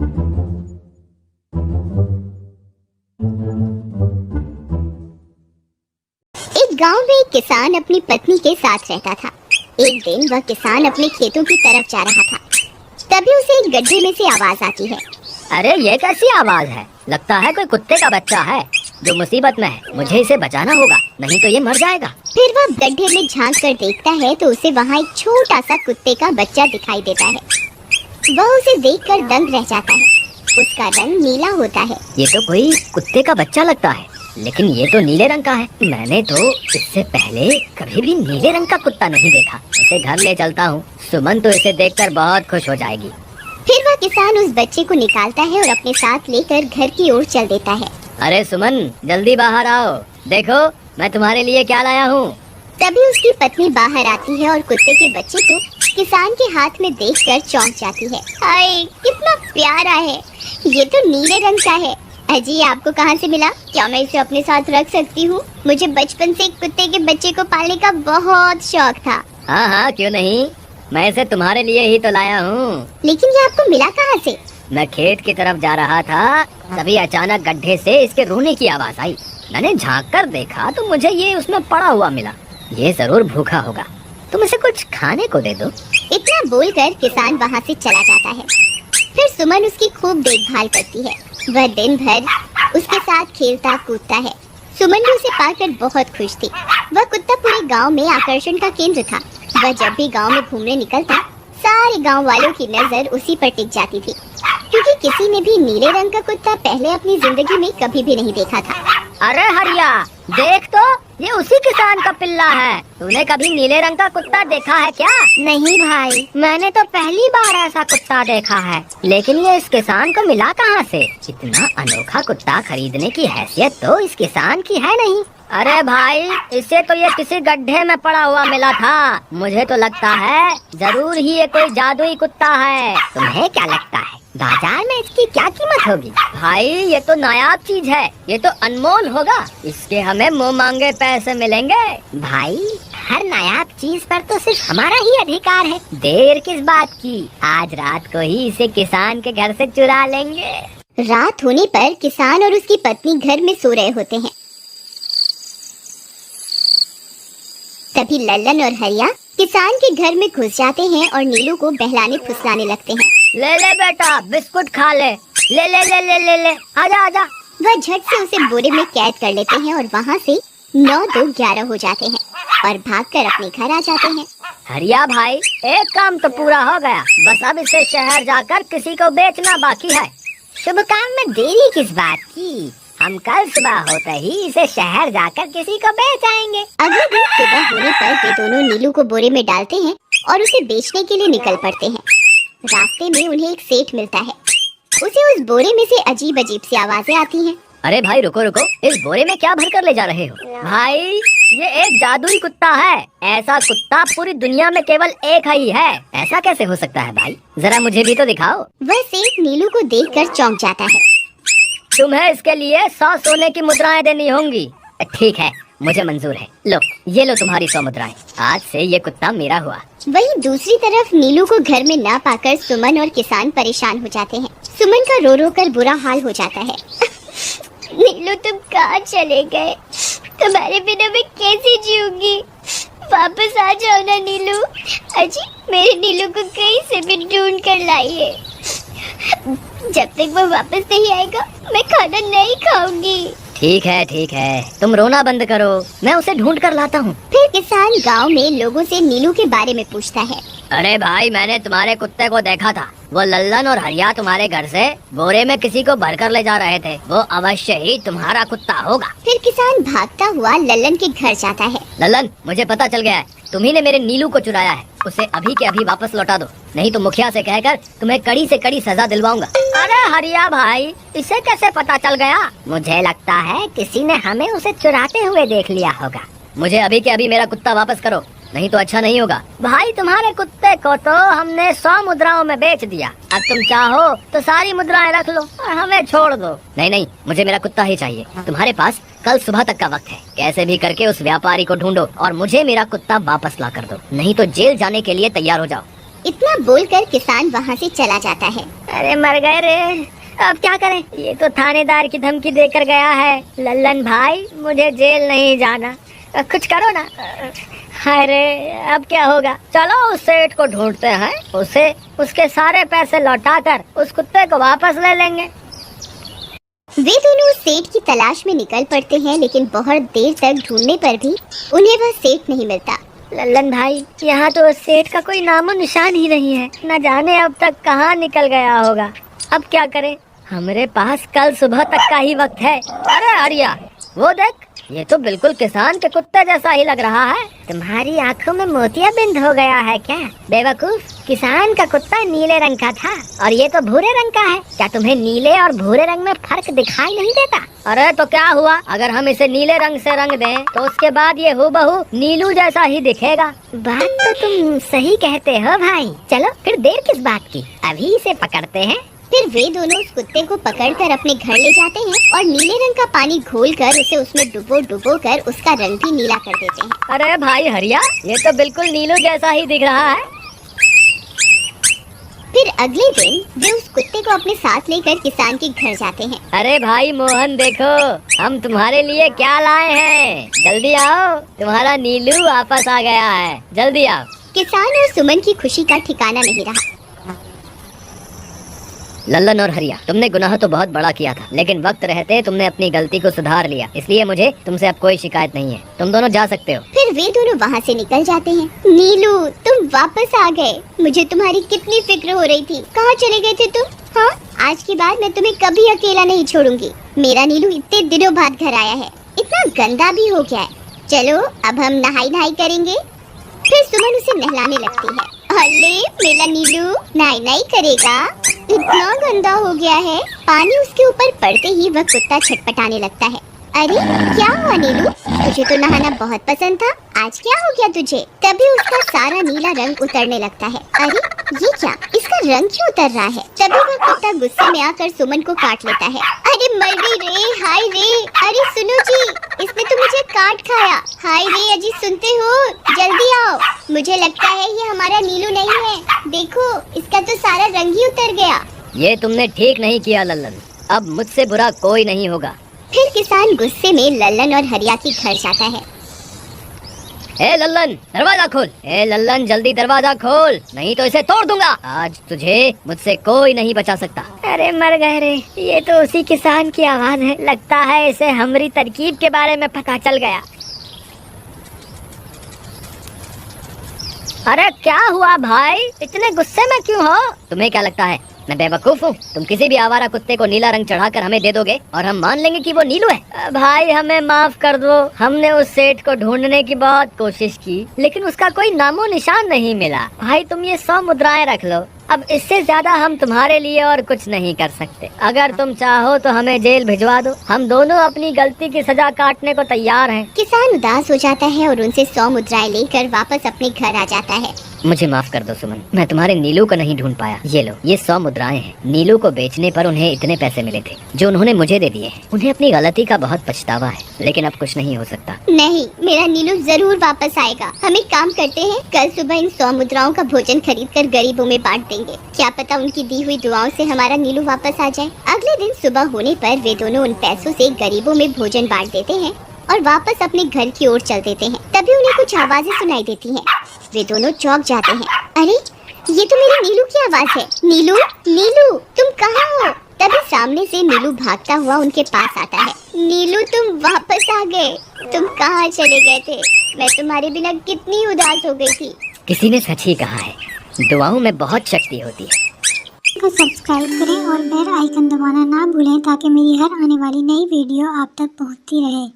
एक गांव में एक किसान अपनी पत्नी के साथ रहता था। एक दिन वह किसान अपने खेतों की तरफ जा रहा था, तभी उसे एक गड्ढे में से आवाज आती है। अरे ये कैसी आवाज है? लगता है कोई कुत्ते का बच्चा है जो मुसीबत में है। मुझे इसे बचाना होगा, नहीं तो ये मर जाएगा। फिर वह गड्ढे में झांक कर देखता है तो उसे वहाँ एक छोटा सा कुत्ते का बच्चा दिखाई देता है। वह उसे देखकर दंग रह जाता है। उसका रंग नीला होता है। ये तो कोई कुत्ते का बच्चा लगता है, लेकिन ये तो नीले रंग का है। मैंने तो इससे पहले कभी भी नीले रंग का कुत्ता नहीं देखा। इसे घर ले चलता हूँ, सुमन तो इसे देखकर बहुत खुश हो जाएगी। फिर वह किसान उस बच्चे को निकालता है और अपने साथ लेकर घर की ओर चल देता है। अरे सुमन, जल्दी बाहर आओ, देखो मैं तुम्हारे लिए क्या लाया हूँ। तभी उसकी पत्नी बाहर आती है और कुत्ते के बच्चे को किसान के हाथ में देखकर चौंक जाती है। हाय, कितना प्यारा है, ये तो नीले रंग का है। अजी, आपको कहाँ से मिला? क्या मैं इसे अपने साथ रख सकती हूँ? मुझे बचपन से कुत्ते के बच्चे को पालने का बहुत शौक था। हाँ हाँ, क्यों नहीं, मैं इसे तुम्हारे लिए ही तो लाया हूँ। लेकिन ये आपको मिला कहाँ से? मैं खेत की तरफ जा रहा था, तभी अचानक गड्ढे से इसके रोने की आवाज आई। मैंने झांक कर देखा तो मुझे ये उसमें पड़ा हुआ मिला। ये जरूर भूखा होगा, तुम इसे कुछ खाने को दे दो। इतना बोलकर किसान वहाँ से चला जाता है। फिर सुमन उसकी खूब देखभाल करती है। वह दिन भर उसके साथ खेलता कूदता है। सुमन भी उसे पाकर बहुत खुश थी। वह कुत्ता पूरे गांव में आकर्षण का केंद्र था। वह जब भी गांव में घूमने निकलता, सारे गांव वालों की नजर उसी पर टिक जाती थी, क्योंकि किसी ने भी नीले रंग का कुत्ता पहले अपनी जिंदगी में कभी भी नहीं देखा था। अरे हरिया, देख तो, ये उसी किसान का पिल्ला है। तूने कभी नीले रंग का कुत्ता देखा है क्या? नहीं भाई, मैंने तो पहली बार ऐसा कुत्ता देखा है। लेकिन ये इस किसान को मिला कहाँ से? इतना अनोखा कुत्ता खरीदने की हैसियत तो इस किसान की है नहीं। अरे भाई, इसे तो ये किसी गड्ढे में पड़ा हुआ मिला था। मुझे तो लगता है जरूर ही ये कोई जादुई कुत्ता है। तुम्हें क्या लगता है बाजार में इसकी क्या कीमत होगी? भाई, ये तो नायाब चीज है, ये तो अनमोल होगा। इसके हमें मुंह मांगे पैसे मिलेंगे। भाई, हर नायाब चीज पर तो सिर्फ हमारा ही अधिकार है। देर किस बात की, आज रात को ही इसे किसान के घर से चुरा लेंगे। रात होने पर किसान और उसकी पत्नी घर में सो रहे होते हैं। तभी लल्लन और हरिया किसान के घर में घुस जाते हैं और नीलू को बहलाने फुसलाने लगते हैं। ले ले बेटा, बिस्कुट खा ले। ले ले ले ले ले ले, आजा आजा। वह झट से उसे बोरे में कैद कर लेते हैं और वहाँ से 9-2-11 हो जाते हैं और भागकर अपने घर आ जाते हैं। हरिया भाई, एक काम तो पूरा हो गया, बस अब इसे शहर जाकर किसी को बेचना बाकी है। शुभ काम में देरी किस बात की? हम कल सुबह होते ही इसे शहर जाकर किसी को बेच आएंगे। अगले दिन सुबह होने पर वे दोनों नीलू को बोरे में डालते हैं और उसे बेचने के लिए निकल पड़ते हैं। रास्ते में उन्हें एक सेठ मिलता है। उसे उस बोरे में से अजीब अजीब सी आवाजें आती हैं। अरे भाई रुको रुको, इस बोरे में क्या भर कर ले जा रहे हो? भाई, ये एक जादुई कुत्ता है। ऐसा कुत्ता पूरी दुनिया में केवल एक ही है। ऐसा कैसे हो सकता है भाई? जरा मुझे भी तो दिखाओ। वह सेठ नीलू को देखकर चौंक जाता है। तुम्हें इसके लिए 100 सोने की मुद्राएं देनी होंगी। ठीक है, मुझे मंजूर है। लो, ये लो तुम्हारी 100 मुद्राएं। आज से ये कुत्ता मेरा हुआ। वहीं दूसरी तरफ नीलू को घर में ना पाकर सुमन और किसान परेशान हो जाते हैं। सुमन का रो रो कर बुरा हाल हो जाता है। नीलू, तुम कहाँ चले गए? तुम्हारे बिना मैं कैसे जीऊंगी? वापस आ जाओ ना नीलू। अजी, मेरे नीलू को कहीं से भी ढूंढ कर लाइए। जब तक वो वापस नहीं आएगा मैं खाना नहीं खाऊंगी। ठीक है, तुम रोना बंद करो, मैं उसे ढूंढ कर लाता हूँ। फिर किसान गांव में लोगों से नीलू के बारे में पूछता है। अरे भाई, मैंने तुम्हारे कुत्ते को देखा था। वो लल्लन और हरिया तुम्हारे घर से बोरे में किसी को भर कर ले जा रहे थे। वो अवश्य ही तुम्हारा कुत्ता होगा। फिर किसान भागता हुआ लल्लन के घर जाता है। लल्लन, मुझे पता चल गया है, तुम्ही ने मेरे नीलू को चुराया है। उसे अभी के अभी वापस लौटा दो, नहीं तो मुखिया से कहकर तुम्हें कड़ी से कड़ी सजा दिलवाऊंगा। अरे हरिया भाई, इसे कैसे पता चल गया? मुझे लगता है किसी ने हमें उसे चुराते हुए देख लिया होगा। मुझे अभी के अभी मेरा कुत्ता वापस करो, नहीं तो अच्छा नहीं होगा। भाई, तुम्हारे कुत्ते को तो हमने 100 मुद्राओं में बेच दिया। अब तुम चाहो तो सारी मुद्राएं रख लो और हमें छोड़ दो। नहीं, मुझे मेरा कुत्ता ही चाहिए। तुम्हारे पास कल सुबह तक का वक्त है। कैसे भी करके उस व्यापारी को ढूंढो और मुझे मेरा कुत्ता वापस ला कर दो, नहीं तो जेल जाने के लिए तैयार हो जाओ। इतना बोलकर किसान वहाँ से चला जाता है। अरे मर गए रे, अब क्या करें? ये तो थानेदार की धमकी देकर गया है। लल्लन भाई, मुझे जेल नहीं जाना, कुछ करो ना। हाय रे, अब क्या होगा? चलो उस सेठ को ढूंढते हैं, उसे उसके सारे पैसे लौटाकर उस कुत्ते को वापस ले लेंगे। वे दोनों उस सेठ की तलाश में निकल पड़ते हैं, लेकिन बहुत देर तक ढूंढने पर भी उन्हें वह सेठ नहीं मिलता। लल्लन भाई, यहाँ तो उस सेठ का कोई नामो निशान ही नहीं है। न जाने अब तक कहाँ निकल गया होगा। अब क्या करें? हमारे पास कल सुबह तक का ही वक्त है। अरे आर्या, वो देख, ये तो बिल्कुल किसान के कुत्ते जैसा ही लग रहा है। तुम्हारी आंखों में मोतियाबिंद हो गया है क्या? बेवकूफ, किसान का कुत्ता नीले रंग का था और ये तो भूरे रंग का है। क्या तुम्हें नीले और भूरे रंग में फर्क दिखाई नहीं देता? अरे तो क्या हुआ, अगर हम इसे नीले रंग से रंग दें तो उसके बाद ये हूबहू नीलू जैसा ही दिखेगा। बात तो तुम सही कहते हो भाई। चलो फिर देर किस बात की, अभी इसे पकड़ते हैं। फिर वे दोनों उस कुत्ते को पकड़कर अपने घर ले जाते हैं और नीले रंग का पानी घोलकर उसे उसमें डुबो कर उसका रंग भी नीला कर देते हैं। अरे भाई हरिया, ये तो बिल्कुल नीलू जैसा ही दिख रहा है। फिर अगले दिन वे उस कुत्ते को अपने साथ लेकर किसान के घर जाते हैं। अरे भाई मोहन, देखो हम तुम्हारे लिए क्या लाए हैं। जल्दी आओ, तुम्हारा नीलू वापस आ गया है, जल्दी आओ। किसान और सुमन की खुशी का ठिकाना नहीं रहा। लल्लन और हरिया, तुमने गुनाह तो बहुत बड़ा किया था, लेकिन वक्त रहते तुमने अपनी गलती को सुधार लिया, इसलिए मुझे तुमसे अब कोई शिकायत नहीं है। तुम दोनों जा सकते हो। फिर वे दोनों वहाँ से निकल जाते हैं। नीलू, तुम वापस आ गए। मुझे तुम्हारी कितनी फिक्र हो रही थी। कहाँ चले गए थे तुम? हाँ, आज के बाद मैं तुम्हें कभी अकेला नहीं छोड़ूंगी। मेरा नीलू इतने दिनों बाद घर आया है, इतना गंदा भी हो गया है। चलो अब हम नहाई करेंगे। फिर सुमन उसे नहलाने लगती है। अरे मेरा नीलू नहाई करेगा, इतना गंदा हो गया है। पानी उसके ऊपर पड़ते ही वह कुत्ता छटपटाने लगता है। अरे क्या हुआ नीलू, तुझे तो नहाना बहुत पसंद था, आज क्या हो गया तुझे? तभी उसका सारा नीला रंग उतरने लगता है। अरे ये क्या, इसका रंग क्यों उतर रहा है? तभी वह कुत्ता गुस्से में आकर सुमन को काट लेता है। अरे मर गई रे, हाय रे। अरे सुनो जी, इसने तो मुझे काट खाया। हाय रे अजी, सुनते हो? जल्दी आओ, मुझे लगता है ये हमारा नीलू नहीं है। देखो, इसका तो सारा रंग ही उतर गया। ये तुमने ठीक नहीं किया लल्लन, अब मुझसे बुरा कोई नहीं होगा। फिर किसान गुस्से में लल्लन और हरिया के घर जाता है। ए लल्लन, दरवाजा खोल। ए लल्लन, जल्दी दरवाजा खोल, नहीं तो इसे तोड़ दूंगा। आज तुझे मुझसे कोई नहीं बचा सकता। अरे मर गए रे, ये तो उसी किसान की आवाज है। लगता है इसे हमारी तरकीब के बारे में पता चल गया। अरे क्या हुआ भाई, इतने गुस्से में क्यों हो? तुम्हें क्या लगता है मैं बेवकूफ हूँ? तुम किसी भी आवारा कुत्ते को नीला रंग चढ़ाकर हमें दे दोगे और हम मान लेंगे कि वो नीलू है? भाई हमें माफ कर दो, हमने उस सेठ को ढूंढने की बहुत कोशिश की, लेकिन उसका कोई नामो निशान नहीं मिला। भाई तुम ये 100 मुद्राएं रख लो, अब इससे ज्यादा हम तुम्हारे लिए और कुछ नहीं कर सकते। अगर तुम चाहो तो हमें जेल भिजवा दो, हम दोनों अपनी गलती की सजा काटने को तैयार हैं। किसान उदास हो जाता है और उनसे 100 मुद्राएं लेकर वापस अपने घर आ जाता है। मुझे माफ कर दो सुमन, मैं तुम्हारे नीलू को नहीं ढूंढ पाया। ये लो, ये 100 मुद्राएं हैं। नीलू को बेचने पर उन्हें इतने पैसे मिले थे जो उन्होंने मुझे दे दिए। उन्हें अपनी गलती का बहुत पछतावा है, लेकिन अब कुछ नहीं हो सकता। नहीं, मेरा नीलू जरूर वापस आएगा। हम एक काम करते हैं, कल सुबह इन 100 मुद्राओं का भोजन खरीदकर गरीबों में बांट देंगे। क्या पता उनकी दी हुई दुआओं से हमारा नीलू वापस आ जाए। अगले दिन सुबह होने पर वे दोनों उन पैसों से गरीबों में भोजन बांट देते हैं और वापस अपने घर की ओर चल देते हैं। तभी उन्हें कुछ आवाजें सुनाई देती हैं। वे दोनों चौंक जाते हैं। अरे ये तो मेरे नीलू की आवाज है। नीलू, नीलू तुम कहाँ हो? तभी सामने से नीलू भागता हुआ उनके पास आता है। नीलू तुम वापस आ गए, तुम कहाँ चले गए थे? मैं तुम्हारे बिना कितनी उदास हो गई थी। किसी ने सच ही कहा है, दुआओं में बहुत शक्ति होती है। को सब्सक्राइब करें और बेल आइकन दबाना ना भूलें ताकि मेरी हर आने वाली नई वीडियो आप तक पहुंचती रहे।